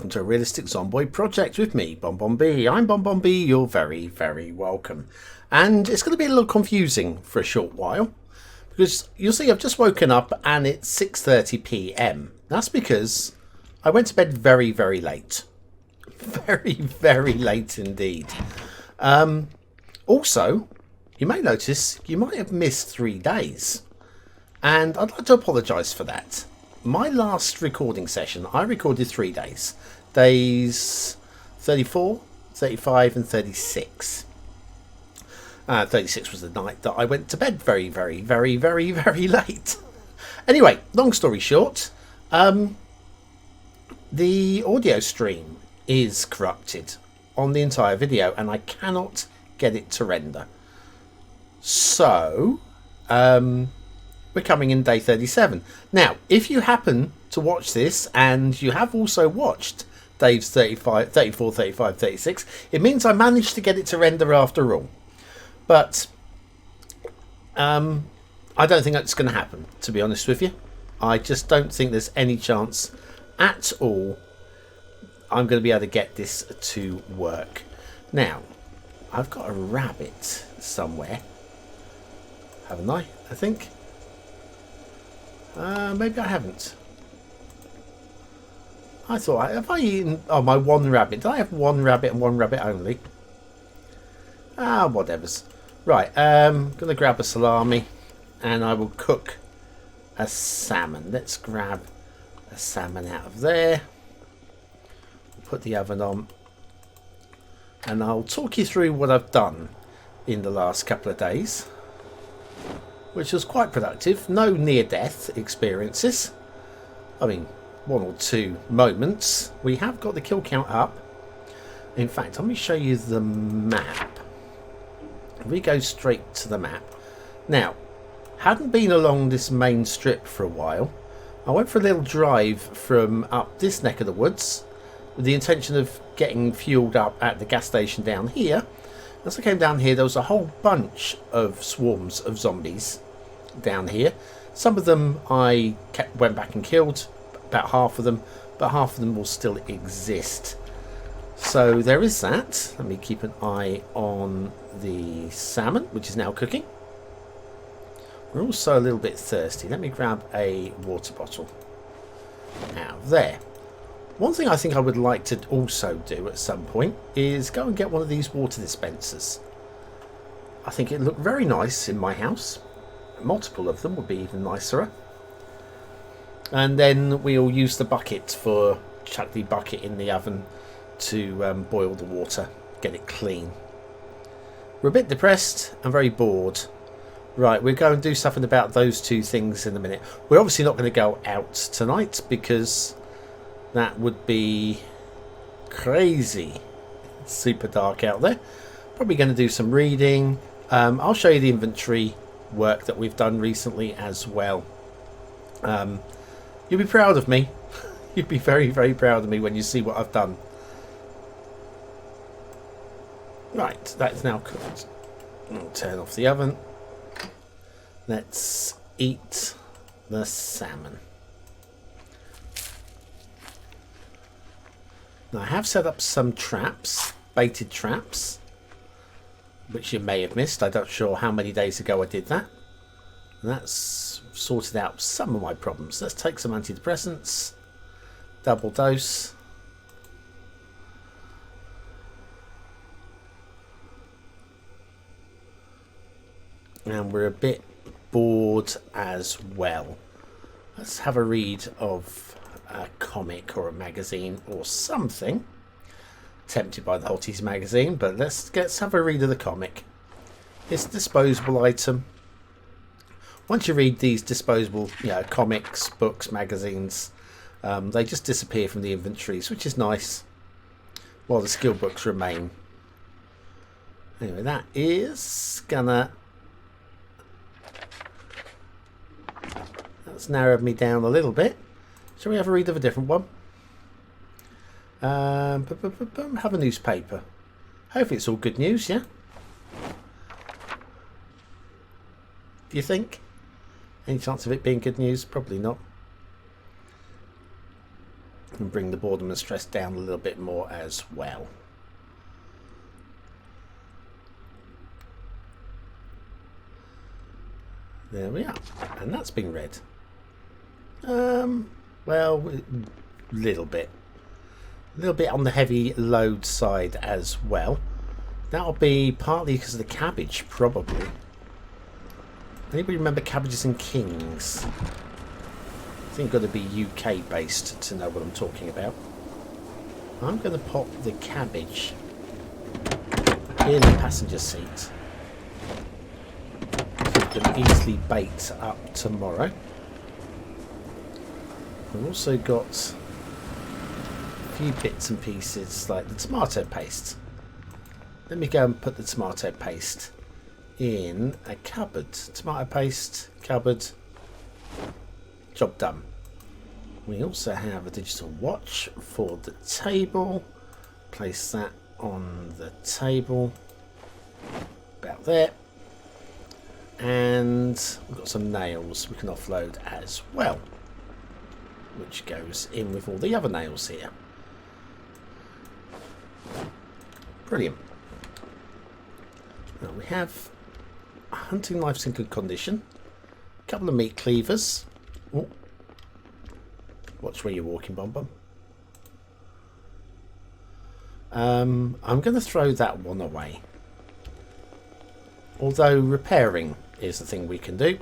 welcome to a realistic Zomboid project with me, Bonbon. I'm Bonbon. You're very, very welcome. And it's going to be a little confusing for a short while, because you'll see I've just woken up and it's 6:30 p.m. That's because I went to bed very, very late. Very, very late indeed. Also, you may notice you might have missed 3 days. And I'd like to apologise for that. My last recording session, I recorded 3 days. Days 34, 35 and 36. 36 was the night that I went to bed very, very, very, very, very late. Anyway, long story short, the audio stream is corrupted on the entire video and I cannot get it to render. So, we're coming in day 37. Now, if you happen to watch this and you have also watched Dave's 35, 34, 35, 36, it means I managed to get it to render after all. But I don't think that's going to happen, to be honest with you. I just don't think there's any chance at all I'm going to be able to get this to work. Now, I've got a rabbit somewhere. Haven't I think? Maybe I haven't. I thought, have I eaten... Oh, my one rabbit. Did I have one rabbit and one rabbit only? Whatevers. Right, I'm going to grab a salami and I will cook a salmon. Let's grab a salmon out of there. Put the oven on. And I'll talk you through what I've done in the last couple of days, which was quite productive. No near-death experiences. I mean, 1 or 2 moments. We have got the kill count up. In fact, let me show you the map. We go straight to the map. Now, hadn't been along this main strip for a while. I went for a little drive from up this neck of the woods with the intention of getting fueled up at the gas station down here. As I came down here, there was a whole bunch of swarms of zombies down here. Some of them I went back and killed, about half of them, but half of them will still exist. So there is that. Let me keep an eye on the salmon, which is now cooking. We're also a little bit thirsty. Let me grab a water bottle out of there. One thing I think I would like to also do at some point is go and get one of these water dispensers. I think it looked very nice in my house. Multiple of them would be even nicer. And then we'll use the bucket for chuck the bucket in the oven to boil the water, get it clean. We're a bit depressed and very bored. Right, we'll go and do something about those 2 things in a minute. We're obviously not going to go out tonight because that would be crazy. It's super dark out there. Probably going to do some reading. I'll show you the inventory work that we've done recently as well. You'll be proud of me. You'll be very, very proud of me when you see what I've done. Right, that's now cooked. I'll turn off the oven. Let's eat the salmon. Now I have set up some traps, baited traps, which you may have missed. I'm not sure how many days ago I did that. And that's sorted out some of my problems. Let's take some antidepressants. Double dose. And we're a bit bored as well. Let's have a read of a comic or a magazine or something. Tempted by the Hotties magazine, but let's have a read of the comic. It's a disposable item. Once you read these disposable, comics, books, magazines, they just disappear from the inventories, which is nice, while the skill books remain. Anyway, that is gonna... That's narrowed me down a little bit. Shall we have a read of a different one? Have a newspaper. Hopefully it's all good news, yeah? Do you think? Any chance of it being good news? Probably not. and bring the boredom and stress down a little bit more as well. There we are, and that's been read. Well, a little bit on the heavy load side as well. That'll be partly because of the cabbage, probably. Anybody remember Cabbages and Kings? I think got to be UK based to know what I'm talking about. I'm going to pop the cabbage in the passenger seat. So we can easily bait up tomorrow. We've also got a few bits and pieces like the tomato paste. Let me go and put the tomato paste in a cupboard. Tomato paste, cupboard, job done. We also have a digital watch for the table. Place that on the table, about there. And we've got some nails we can offload as well, which goes in with all the other nails here. Brilliant. Now we have hunting knives in good condition, a couple of meat cleavers. Oh, watch where you're walking, Bum Bum. I'm going to throw that one away. Although repairing is the thing we can do.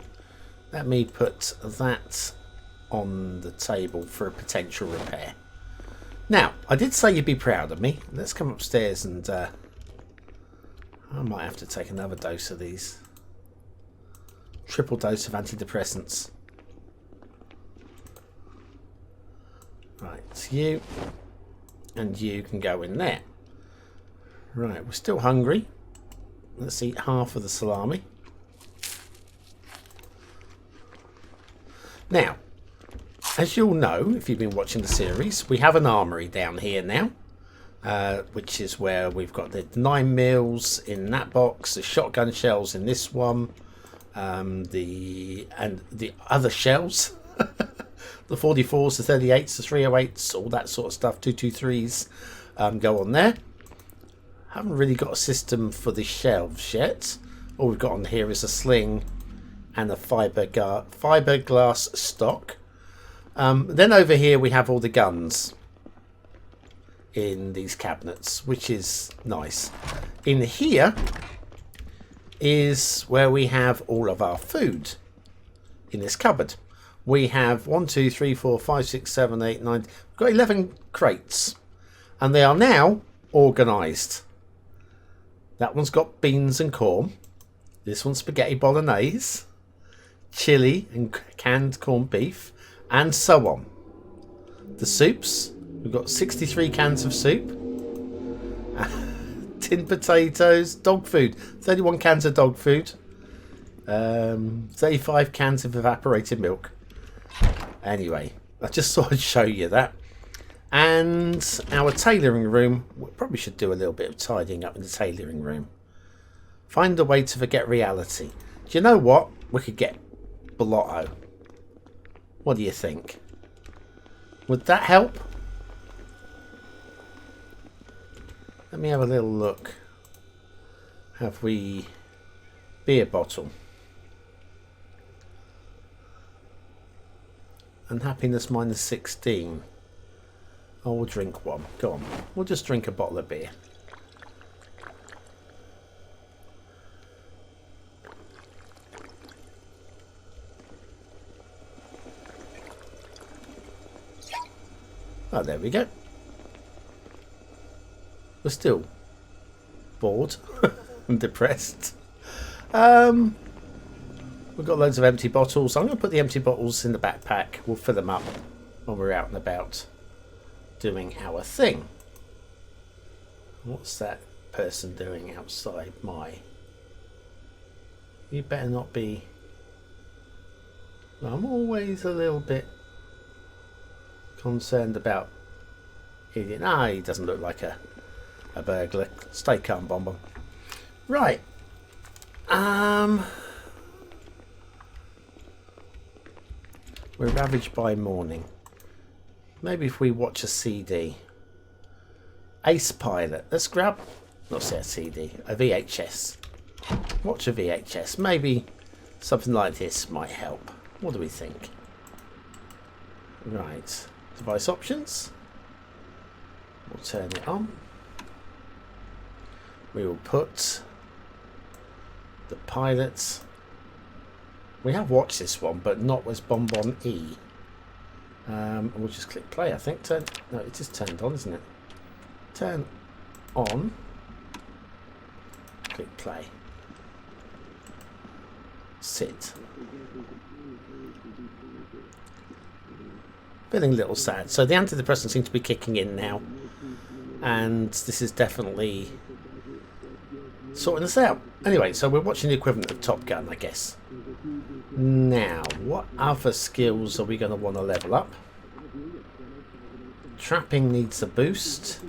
Let me put that on the table for a potential repair. Now, I did say you'd be proud of me. Let's come upstairs and I might have to take another dose of these. Triple dose of antidepressants. Right, you and you can go in there. Right, we're still hungry. Let's eat half of the salami. Now, as you'll know, if you've been watching the series, we have an armory down here now, which is where we've got the 9mm in that box, the shotgun shells in this one, the other shells, the 44s, the 38s, the 308s, all that sort of stuff, 223s go on there. Haven't really got a system for the shelves yet. All we've got on here is a sling and a fiberglass stock. Then over here we have all the guns in these cabinets, which is nice. In here is where we have all of our food in this cupboard. We have 1, 2, 3, 4, 5, 6, 7, 8, 9. We've got 11 crates, and they are now organised. That one's got beans and corn. This one's spaghetti bolognese, chili and canned corned beef, and so on. The soups, we've got 63 cans of soup, tinned potatoes, dog food, 31 cans of dog food, 35 cans of evaporated milk. Anyway, I just thought I'd show you that. And our tailoring room, we probably should do a little bit of tidying up in the tailoring room. Find a way to forget reality. Do you know what? We could get Blotto. What do you think? Would that help? Let me have a little look. Have we... beer bottle. Unhappiness minus 16. Oh, we'll drink one. Go on. We'll just drink a bottle of beer. Oh, there we go. We're still bored and depressed. We've got loads of empty bottles. I'm going to put the empty bottles in the backpack. We'll fill them up when we're out and about doing our thing. What's that person doing outside my... You better not be... I'm always a little bit concerned about eating. Ah, he doesn't look like a burglar. Stay calm, Bum Bum. Right. We're ravaged by morning. Maybe if we watch a CD. Ace Pilot. Let's grab, not say a CD, a VHS. Watch a VHS. Maybe something like this might help. What do we think? Right. Device options. We'll turn it on. We will put the pilots. We have watched this one, but not with Bonbon E. We'll just click play, I think. No, it is turned on, isn't it? Turn on. Click play. Sit. Feeling a little sad. So the antidepressants seem to be kicking in now. And this is definitely sorting us out. Anyway, so we're watching the equivalent of Top Gun, I guess. Now, what other skills are we going to want to level up? Trapping needs a boost.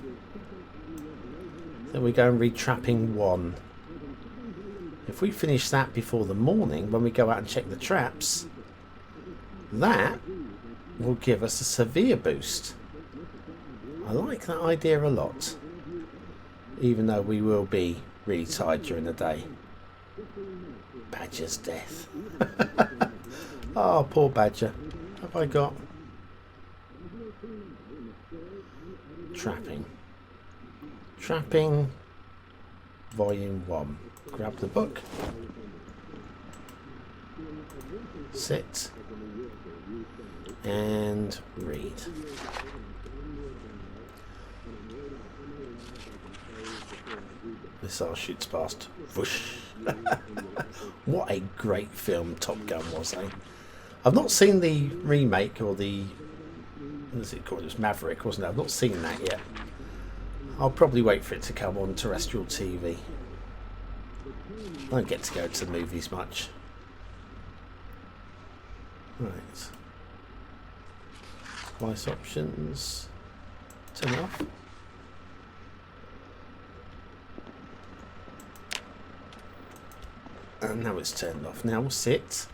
Then we go and read Trapping 1. If we finish that before the morning, when we go out and check the traps, that will give us a severe boost. I like that idea a lot. Even though we will be really tired during the day. Badger's death. Oh, poor Badger. What have I got? Trapping. Trapping Volume 1. Grab the book. Sit. And read. Missile shoots past. Whoosh. What a great film Top Gun was, eh? I've not seen the remake or the... what is it called? It was Maverick, wasn't it? I've not seen that yet. I'll probably wait for it to come on terrestrial TV. I don't get to go to the movies much. Right. Device options. Turn it off. And now it's turned off. Now we'll sit.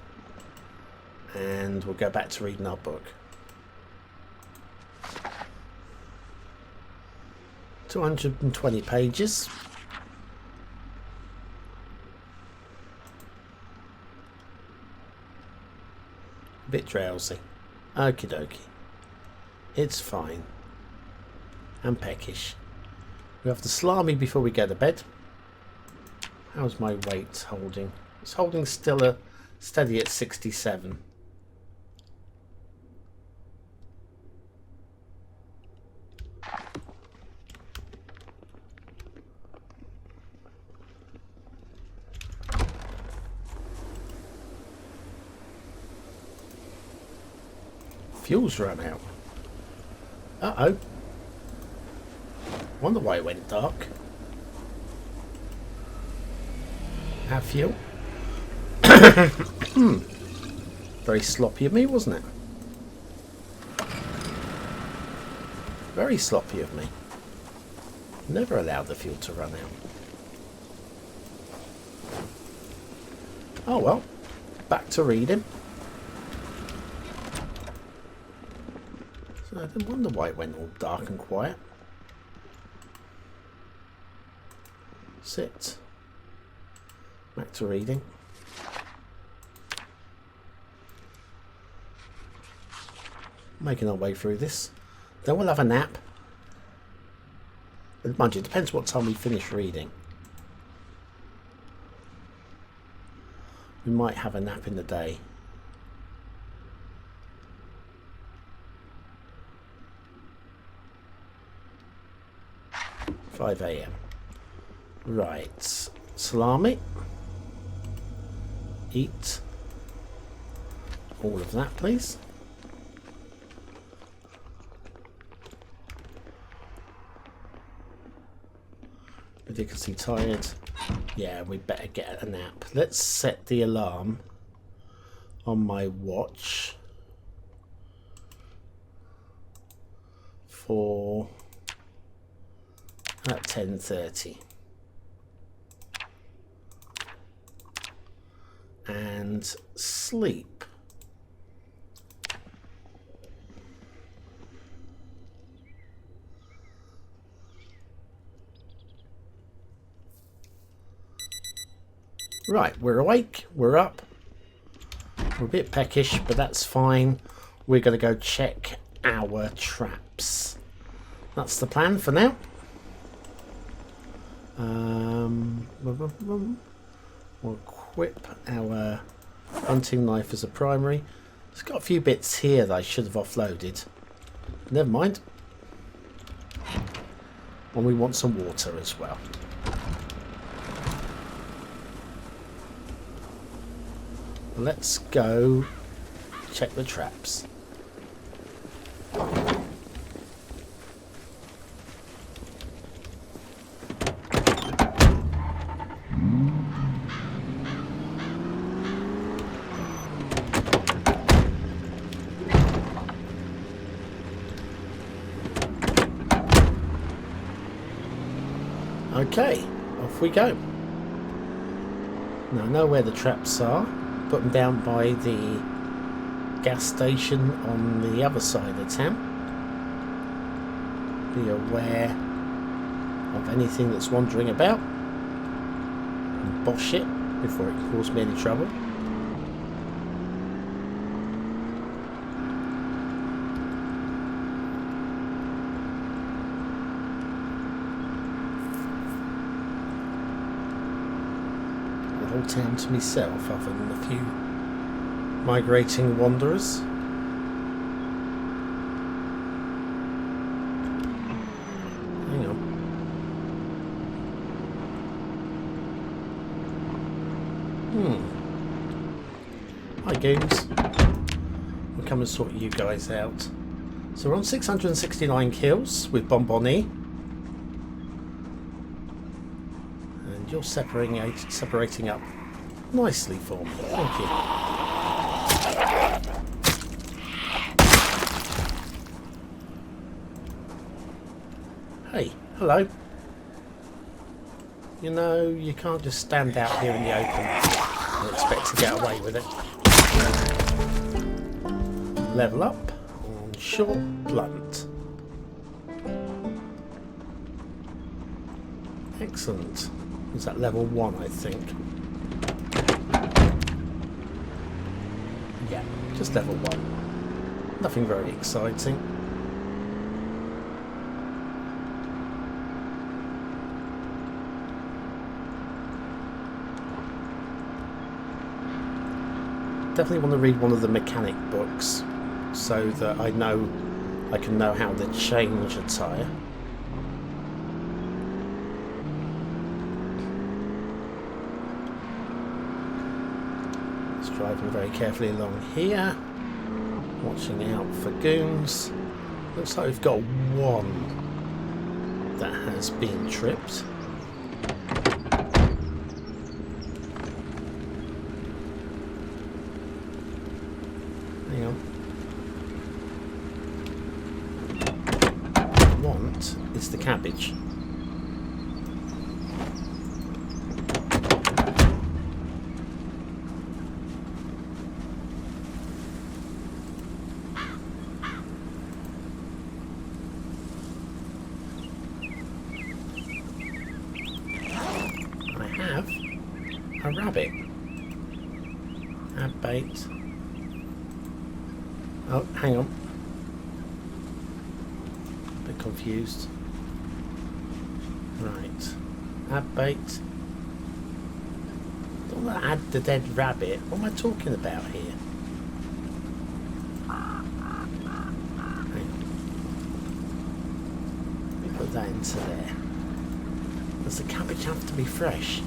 And we'll go back to reading our book. 220 pages. A bit drowsy. Okie dokie. It's fine. And peckish. We have the salami before we go to bed. How's my weight holding? It's holding still steady at 67. Fuel's run out. Uh-oh. Wonder why it went dark. Have fuel. Very sloppy of me, wasn't it? Very sloppy of me. Never allowed the fuel to run out. Oh well. Back to reading. So I didn't wonder why it went all dark and quiet. Sit. Back to reading. Making our way through this. Then we'll have a nap. Mind you, it depends what time we finish reading. We might have a nap in the day. (5 AM) Right. Salami. Eat. All of that, please. Ridiculously tired. Yeah, we better get a nap. Let's set the alarm on my watch for at 10:30. And sleep. Right, we're awake, we're up. We're a bit peckish, but that's fine. We're going to go check our traps. That's the plan for now. We'll equip our hunting knife as a primary. It's got a few bits here that I should have offloaded. Never mind. And we want some water as well. Let's go check the traps. Okay, off we go. Now I know where the traps are. Put them down by the gas station on the other side of town. Be aware of anything that's wandering about and bosh it before it causes me any trouble. Town to myself other than a few migrating wanderers. Hang on. Hi goons. We'll come and sort you guys out. So we're on 669 kills with Bonbonnie. You're separating up nicely for me. Thank you. Hey, hello. You know, you can't just stand out here in the open and expect to get away with it. Level up on short blunt. Excellent. Is that level 1, I think? Yeah, just level 1. Nothing very exciting. Definitely want to read one of the mechanic books so that I can know how to change a tyre. Driving very carefully along here, watching out for goons. Looks like we've got one that has been tripped. Hang on. What I want is the cabbage. A rabbit. Add bait. Oh, hang on. A bit confused. Right. Add bait. Don't want to add the dead rabbit. What am I talking about here? Hang on. Let me put that into there. Does the cabbage have to be fresh?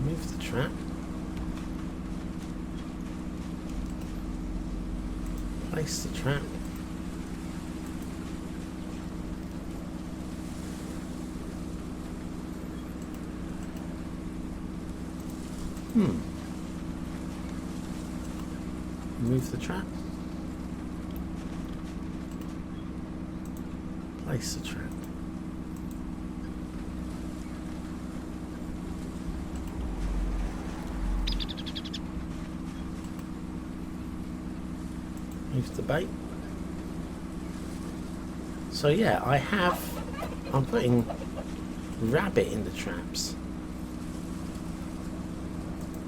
Move the trap. Place the trap. Move the trap. Place the trap. Move the bait. So yeah, I'm putting rabbit in the traps.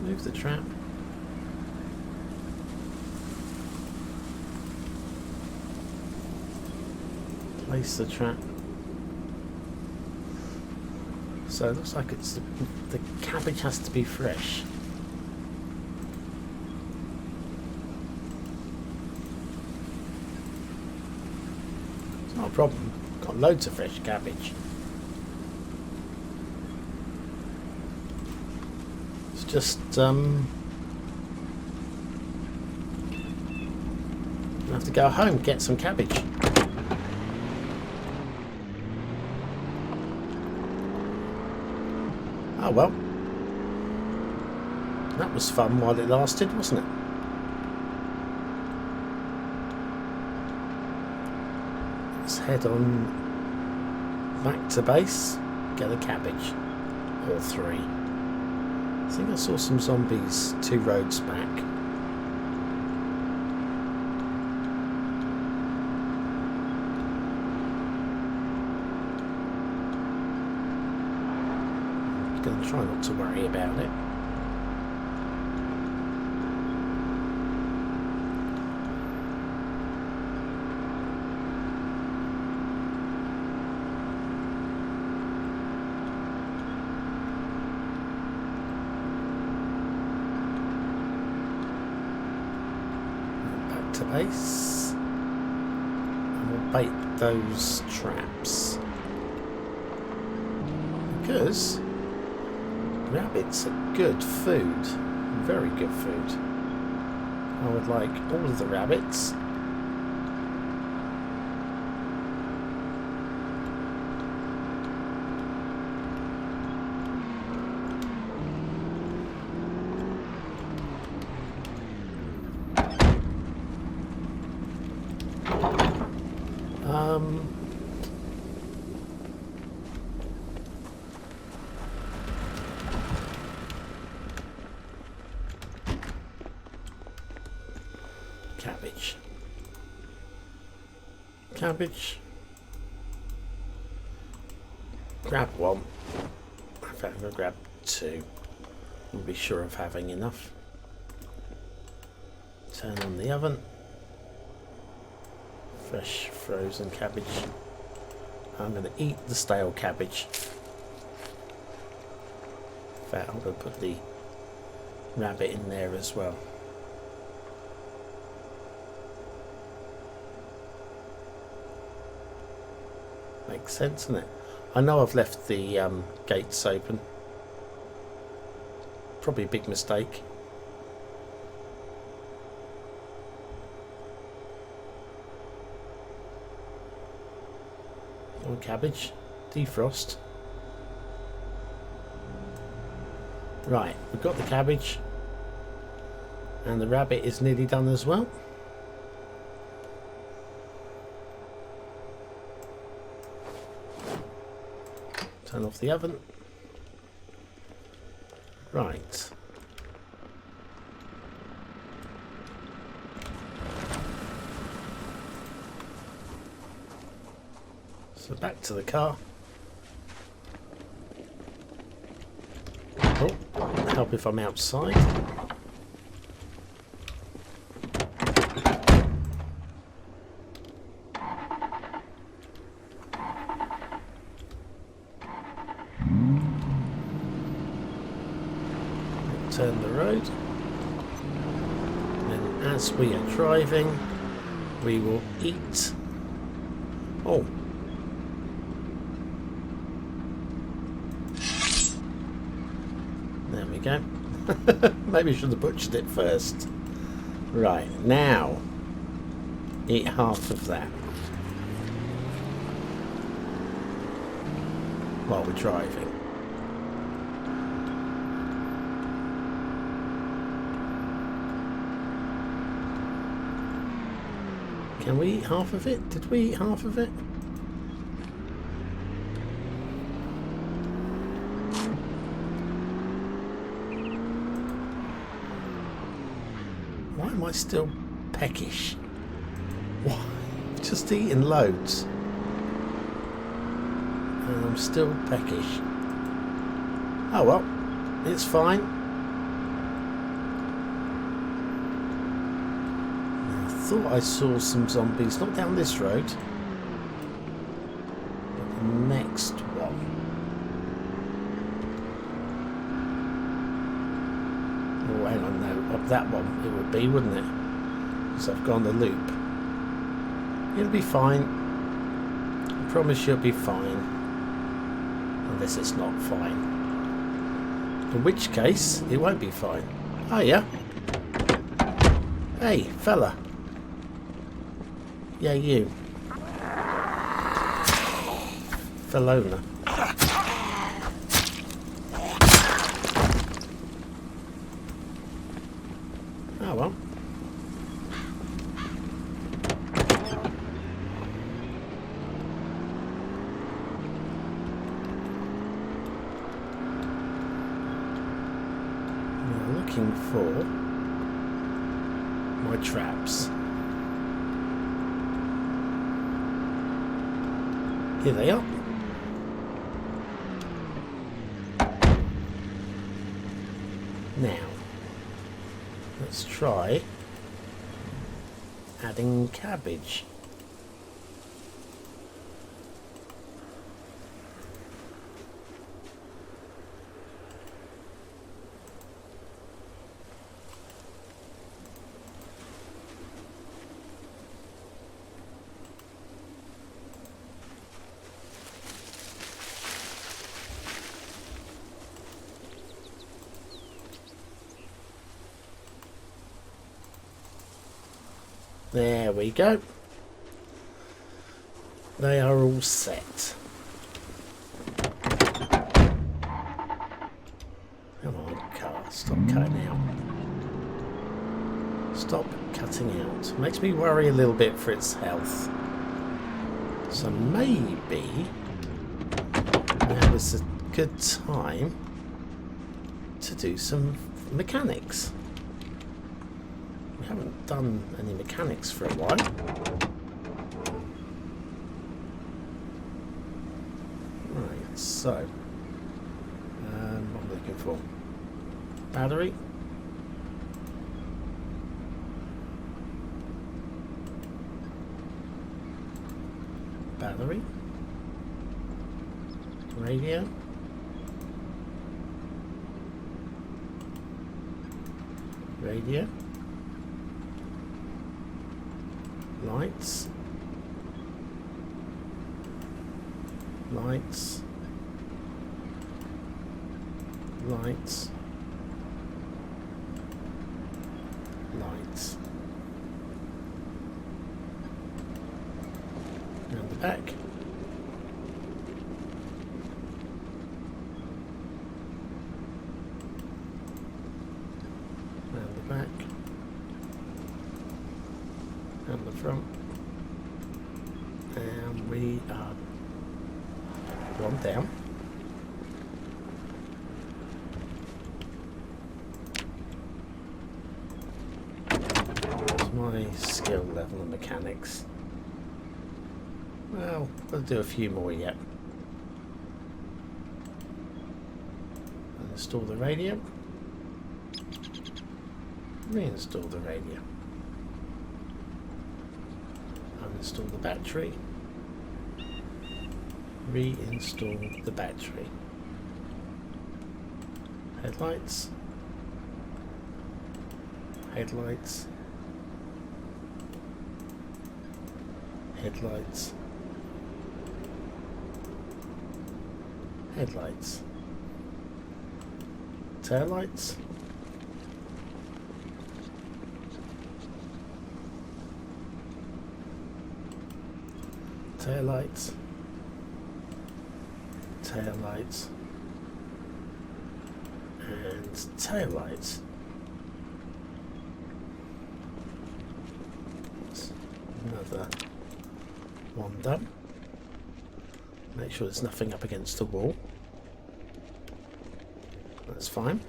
Move the trap. Place the trap. So it looks like it's the cabbage has to be fresh. It's not a problem. Got loads of fresh cabbage. It's just I have to go home get some cabbage. Oh well, that was fun while it lasted, wasn't it? Let's head on back to base, get a cabbage, or 3. I think I saw some zombies 2 roads back. Going to try not to worry about it. Back to base, and we'll bait those traps because rabbits are good food, very good food. I would like all of the rabbits. Cabbage. Grab 1. In fact, I'm going to grab 2. We'll be sure of having enough. Turn on the oven. Fresh frozen cabbage. I'm going to eat the stale cabbage. In fact, I'm going to put the rabbit in there as well. Makes sense, doesn't it? I know I've left the gates open. Probably a big mistake. On cabbage, defrost. Right, we've got the cabbage, and the rabbit is nearly done as well. Turn off the oven. Right. So back to the car. Oh, help if I'm outside. Turn the road, and as we are driving we will eat. Oh, there we go. Maybe I should have butchered it first. Right, now eat half of that while we're driving. Can we eat half of it? Did we eat half of it? Why am I still peckish? Why? I've just eaten loads. And I'm still peckish. Oh well, it's fine. I thought I saw some zombies, not down this road, but the next one. Oh, hang on, no, up that one it would be, wouldn't it? Because I've gone the loop. It'll be fine. I promise you'll be fine. Unless it's not fine. In which case, it won't be fine. Oh yeah. Hey, fella. Yeah, you. Fellowna. Oh well. We're looking for my traps. Here they are. Now, let's try adding cabbage. There we go. They are all set. Come on, car. Stop cutting out. Stop cutting out. Makes me worry a little bit for its health. So maybe now is a good time to do some mechanics. We haven't done any mechanics for a while. Right, so what am I looking for? Battery. Battery. Radio. Radio. Lights. Lights. Lights. Lights. Round the back. Round the back. And the front, and we are one down. What's my skill level in mechanics? Well, we'll do a few more yet. Uninstall the radio. Reinstall the radio. Uninstall the battery. Reinstall the battery. Headlights. Headlights. Headlights. Headlights. Taillights. Taillights. Taillights. And taillights. Another one done. Make sure there's nothing up against the wall. That's fine.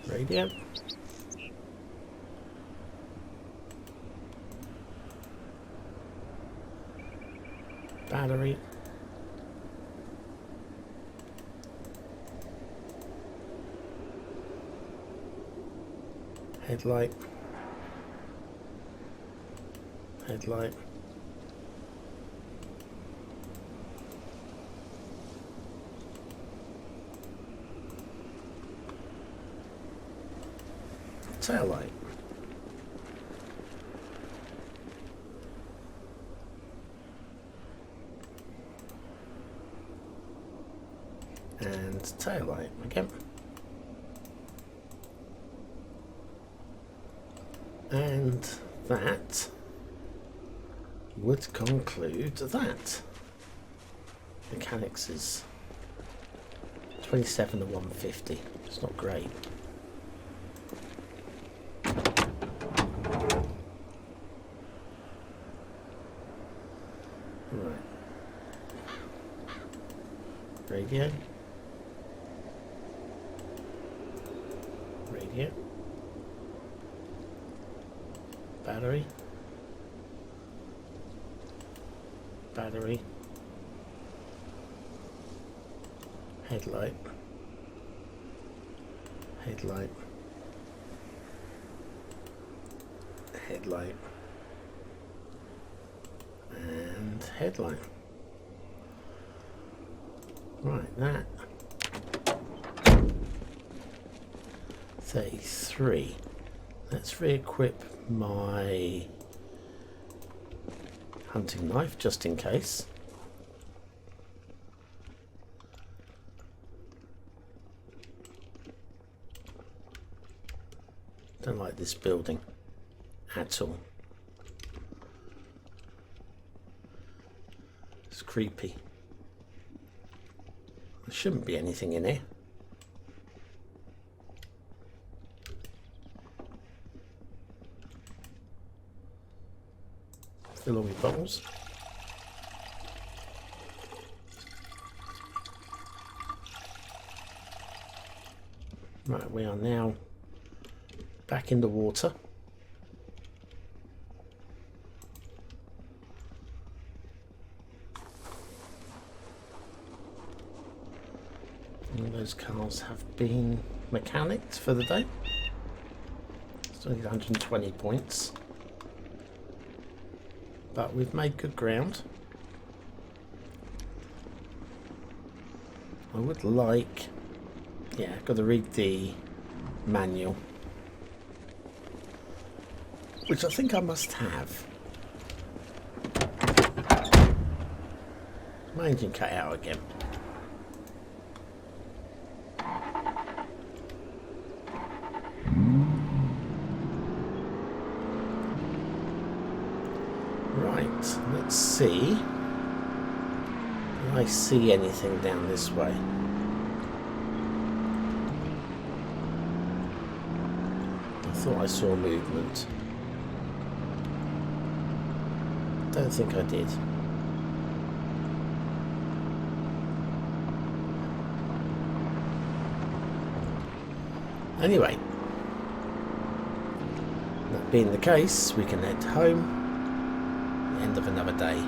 Radio. Battery. Headlight. Headlight. Tail light. And tail light again. And that would conclude that. Mechanics is 27 to 150. It's not great. Right. Radio. Radio. Battery. Battery. Headlight. Headlight. Headlight. And headlight. Right, that 33. Let's re-equip my hunting knife just in case. Don't like this building at all. It's creepy. There shouldn't be anything in here. Fill all your bottles. Right, we are now back in the water. All those cars have been mechanicked for the day. Still need 120 points. But we've made good ground. I would like... yeah, I've got to read the manual. Which I think I must have. My engine cut out again. Right, let's see. Do I see anything down this way? I thought I saw movement. Don't think I did. Anyway, that being the case, we can head home. End of another day.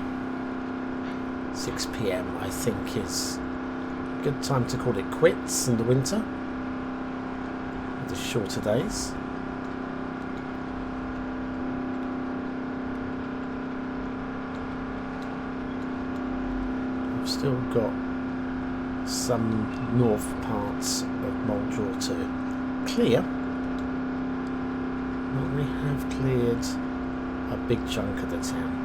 6 PM I think is a good time to call it quits in the winter. The shorter days. We've still got some north parts of Muldraw to clear. But we have cleared a big chunk of the town.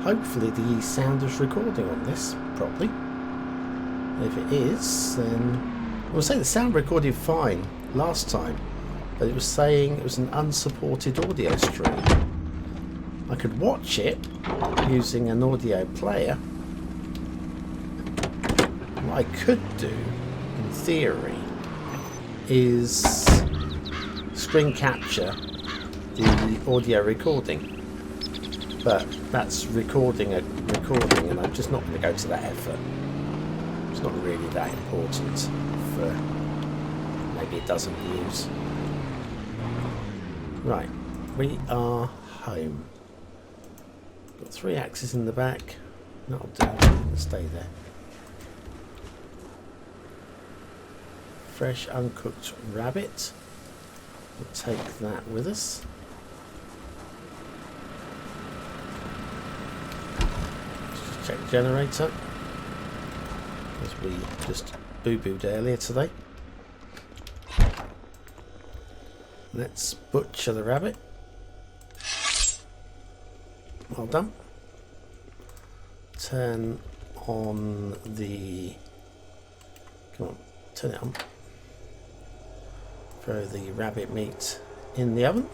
Hopefully the sound is recording on this properly. If it is, then I will say the sound recorded fine last time, but it was saying it was an unsupported audio stream. I could watch it using an audio player. What I could do, in theory, is screen capture the audio recording. But that's recording and I'm just not going to go to that effort. It's not really that important for maybe a dozen views. Right, we are home. Got 3 axes in the back. That'll do. Stay there. Fresh uncooked rabbit. We'll take that with us. Just check the generator, as we just boo-booed earlier today. Let's butcher the rabbit. Well done. Turn on the... Come on, turn it on. Throw the rabbit meat in the oven.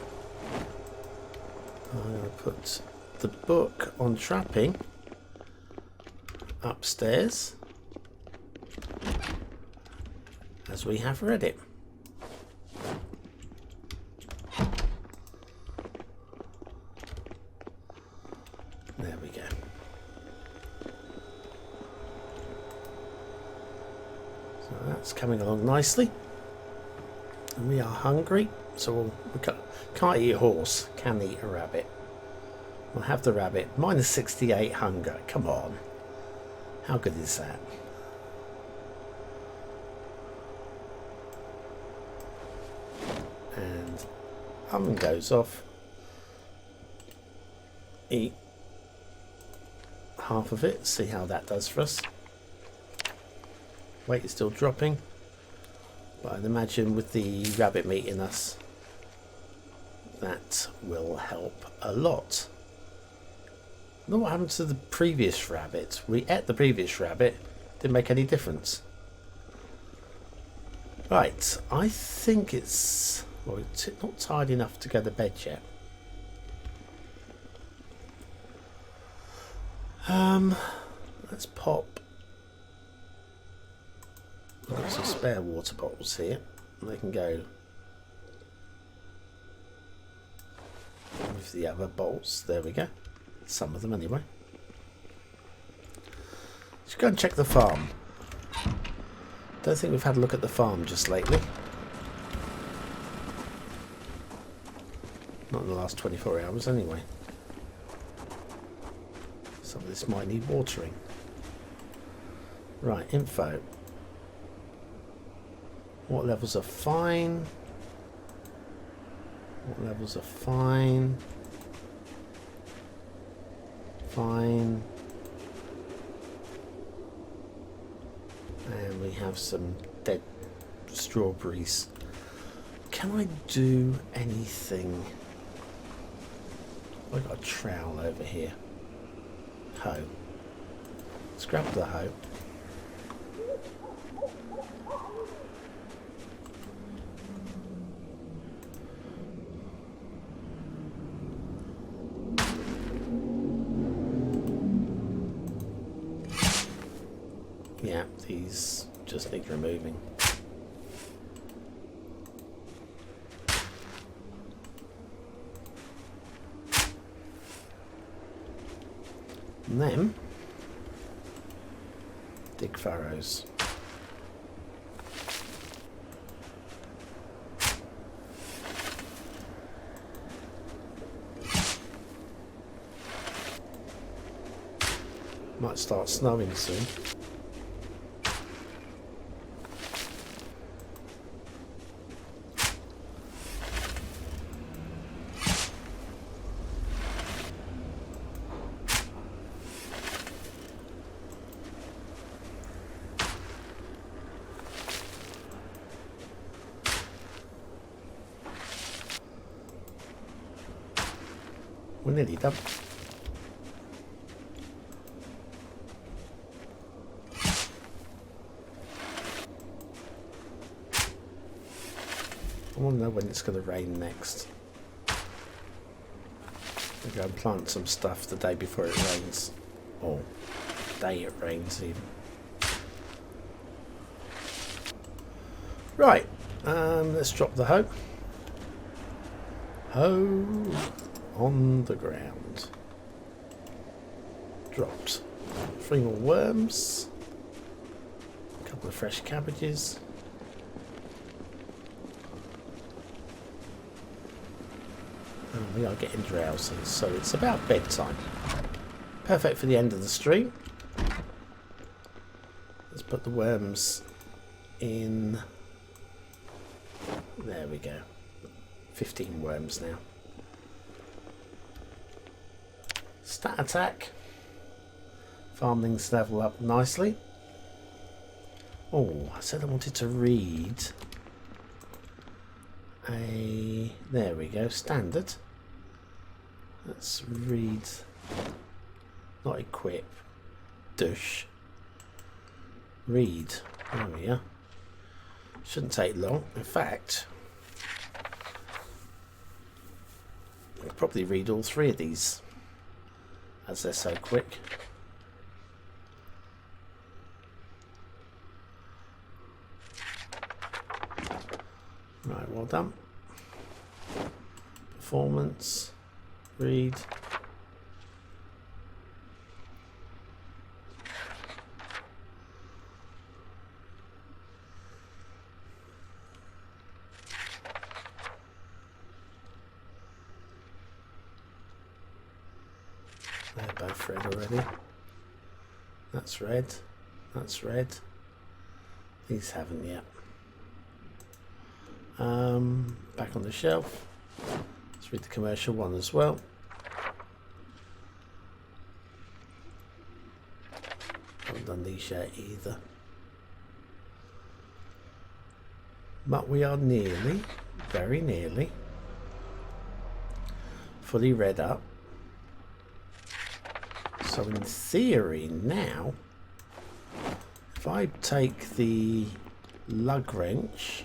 I'm going to put the book on trapping upstairs, as we have read it. There we go. So that's coming along nicely. And we are hungry, so we can't eat a horse, can eat a rabbit. We'll have the rabbit. Minus 68 hunger. Come on. How good is that? And oven goes off. Eat half of it. See how that does for us. Weight is still dropping. But I'd imagine with the rabbit meat in us, that will help a lot. Now what happened to the previous rabbit? We ate the previous rabbit, didn't make any difference. Right, I think it's... well, it's not tired enough to go to bed yet. Let's pop... I've got some spare water bottles here. They can go with the other bottles. There we go. Some of them anyway. Let's go and check the farm. Don't think we've had a look at the farm just lately. Not in the last 24 hours anyway. Some of this might need watering. Right, info. What levels are fine? What levels are fine? Fine. And we have some dead strawberries. Can I do anything? I've got a trowel over here. Hoe. Let's grab the hoe. Yeah, these just need removing. And then dig furrows. Might start snowing soon. We're nearly done. I want to know when it's going to rain next. I'll go and plant some stuff the day before it rains. Or the day it rains even. Right, let's drop the hoe. Ho! On the ground. Dropped 3 more worms. A couple of fresh cabbages. And we are getting drowsy, so it's about bedtime. Perfect for the end of the stream. Let's put the worms in. There we go. 15 worms now. Stat attack. Farmlings level up nicely. Oh, I said I wanted to read a... There we go, standard. Let's read... Not equip. Dush. Read. There we are. Shouldn't take long. In fact, I'll probably read all 3 of these, as they're so quick. Right, well done. Performance. Read. They're both red already. That's red. That's red. These haven't yet. Back on the shelf. Let's read the commercial one as well. Haven't done these yet either. But we are nearly, very nearly, fully read up. So in theory now, if I take the lug wrench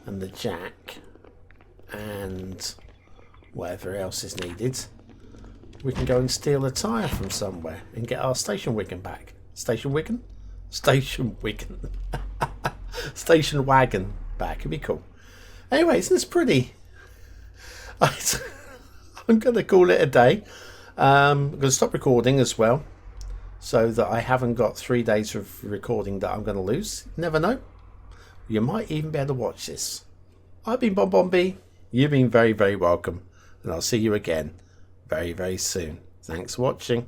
and the jack and whatever else is needed, we can go and steal a tyre from somewhere and get our station wagon back. Station wagon? Station wagon. Station wagon back. It'd be cool. Anyway, isn't this pretty? I'm going to call it a day. I'm going to stop recording as well, so that I haven't got 3 days of recording that I'm going to lose. Never know. You might even be able to watch this. I've been Bon. You've been very, very welcome. And I'll see you again very, very soon. Thanks for watching.